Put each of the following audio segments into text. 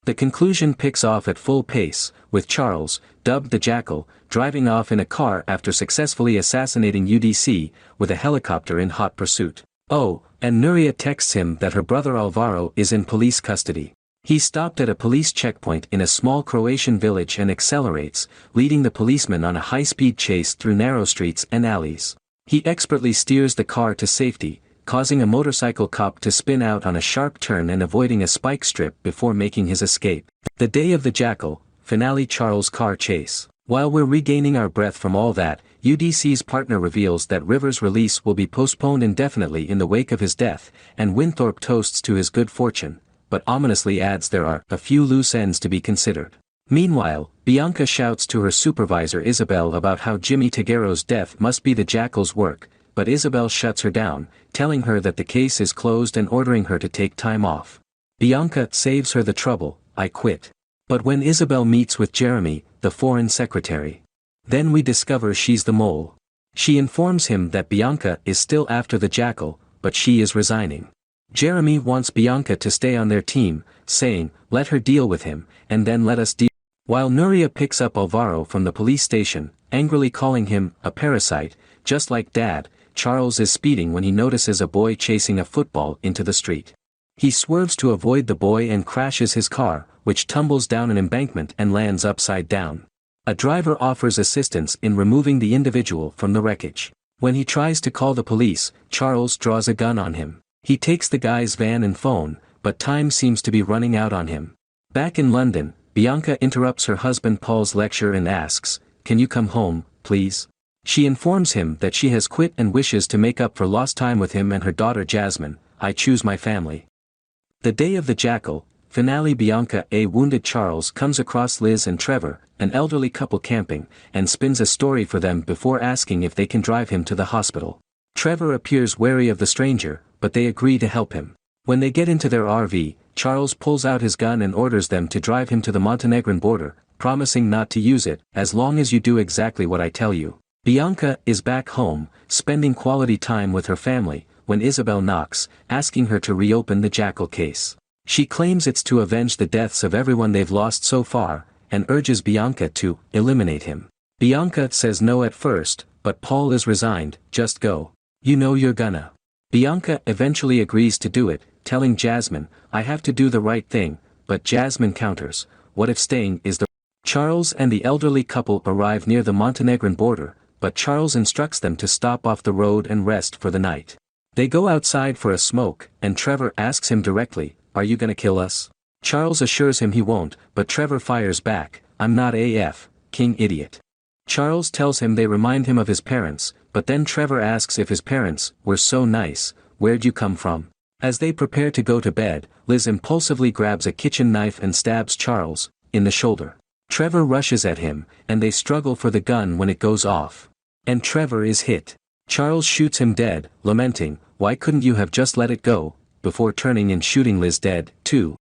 The conclusion picks off at full pace, with Charles, dubbed the Jackal, driving off in a car after successfully assassinating UDC, with a helicopter in hot pursuit. Oh, and Nuria texts him that her brother Alvaro is in police custody. He stopped at a police checkpoint in a small Croatian village and accelerates, leading the policeman on a high-speed chase through narrow streets and alleys. He expertly steers the car to safety, causing a motorcycle cop to spin out on a sharp turn and avoiding a spike strip before making his escape. The Day of the Jackal, finale. Charles' car chase. While we're regaining our breath from all that, UDC's partner reveals that River's release will be postponed indefinitely in the wake of his death, and Winthorpe toasts to his good fortune, but ominously adds there are a few loose ends to be considered. Meanwhile, Bianca shouts to her supervisor Isabel about how Jimmy Taguero's death must be the Jackal's work, but Isabel shuts her down, telling her that the case is closed and ordering her to take time off. Bianca saves her the trouble, I quit. But when Isabel meets with Jeremy, the foreign secretary, then we discover she's the mole. She informs him that Bianca is still after the Jackal, but she is resigning. Jeremy wants Bianca to stay on their team, saying, let her deal with him, and then let us deal. While Nuria picks up Alvaro from the police station, angrily calling him a parasite, just like Dad, Charles is speeding when he notices a boy chasing a football into the street. He swerves to avoid the boy and crashes his car, which tumbles down an embankment and lands upside down. A driver offers assistance in removing the individual from the wreckage. When he tries to call the police, Charles draws a gun on him. He takes the guy's van and phone, but time seems to be running out on him. Back in London, Bianca interrupts her husband Paul's lecture and asks, can you come home, please? She informs him that she has quit and wishes to make up for lost time with him and her daughter Jasmine. I choose my family. The Day of the Jackal, finale. Bianca, a wounded Charles, comes across Liz and Trevor, an elderly couple camping, and spins a story for them before asking if they can drive him to the hospital. Trevor appears wary of the stranger, but they agree to help him. When they get into their RV, Charles pulls out his gun and orders them to drive him to the Montenegrin border, promising not to use it, as long as you do exactly what I tell you. Bianca is back home, spending quality time with her family, when Isabel knocks, asking her to reopen the Jackal case. She claims it's to avenge the deaths of everyone they've lost so far, and urges Bianca to eliminate him. Bianca says no at first, but Paul is resigned, just go. You know you're gonna. Bianca eventually agrees to do it, telling Jasmine, I have to do the right thing, but Jasmine counters, what if staying is the... Charles and the elderly couple arrive near the Montenegrin border, but Charles instructs them to stop off the road and rest for the night. They go outside for a smoke, and Trevor asks him directly, are you gonna kill us? Charles assures him he won't, but Trevor fires back, I'm not AF, king idiot. Charles tells him they remind him of his parents, but then Trevor asks if his parents were so nice, where'd you come from? As they prepare to go to bed, Liz impulsively grabs a kitchen knife and stabs Charles, in the shoulder. Trevor rushes at him, and they struggle for the gun when it goes off. And Trevor is hit. Charles shoots him dead, lamenting, why couldn't you have just let it go, before turning and shooting Liz dead, too.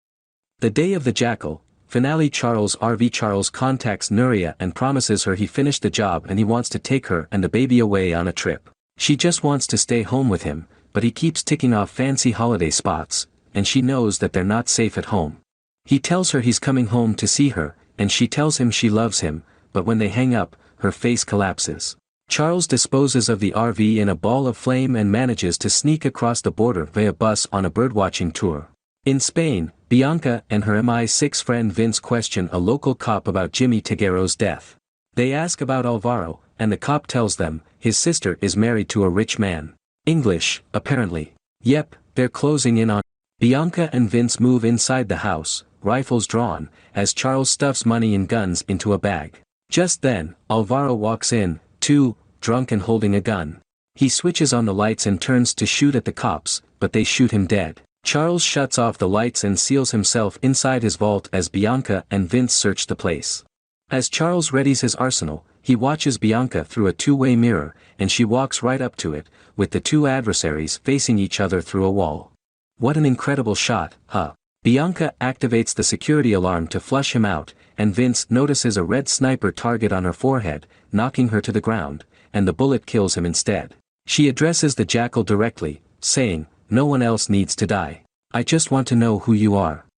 The Day of the Jackal, finale. Charles contacts Nuria and promises her he finished the job and he wants to take her and the baby away on a trip. She just wants to stay home with him, but he keeps ticking off fancy holiday spots, and she knows that they're not safe at home. He tells her he's coming home to see her, and she tells him she loves him, but when they hang up, her face collapses. Charles disposes of the RV in a ball of flame and manages to sneak across the border via bus on a birdwatching tour. In Spain, Bianca and her MI6 friend Vince question a local cop about Jimmy Taguero's death. They ask about Alvaro, and the cop tells them, his sister is married to a rich man. English, apparently. Yep, they're closing in on. Bianca and Vince move inside the house, rifles drawn, as Charles stuffs money and guns into a bag. Just then, Alvaro walks in, too, drunk and holding a gun. He switches on the lights and turns to shoot at the cops, but they shoot him dead. Charles shuts off the lights and seals himself inside his vault as Bianca and Vince search the place. As Charles readies his arsenal, he watches Bianca through a two-way mirror, and she walks right up to it, with the two adversaries facing each other through a wall. What an incredible shot, huh? Bianca activates the security alarm to flush him out, and Vince notices a red sniper target on her forehead, knocking her to the ground, and the bullet kills him instead. She addresses the Jackal directly, saying, no one else needs to die. I just want to know who you are.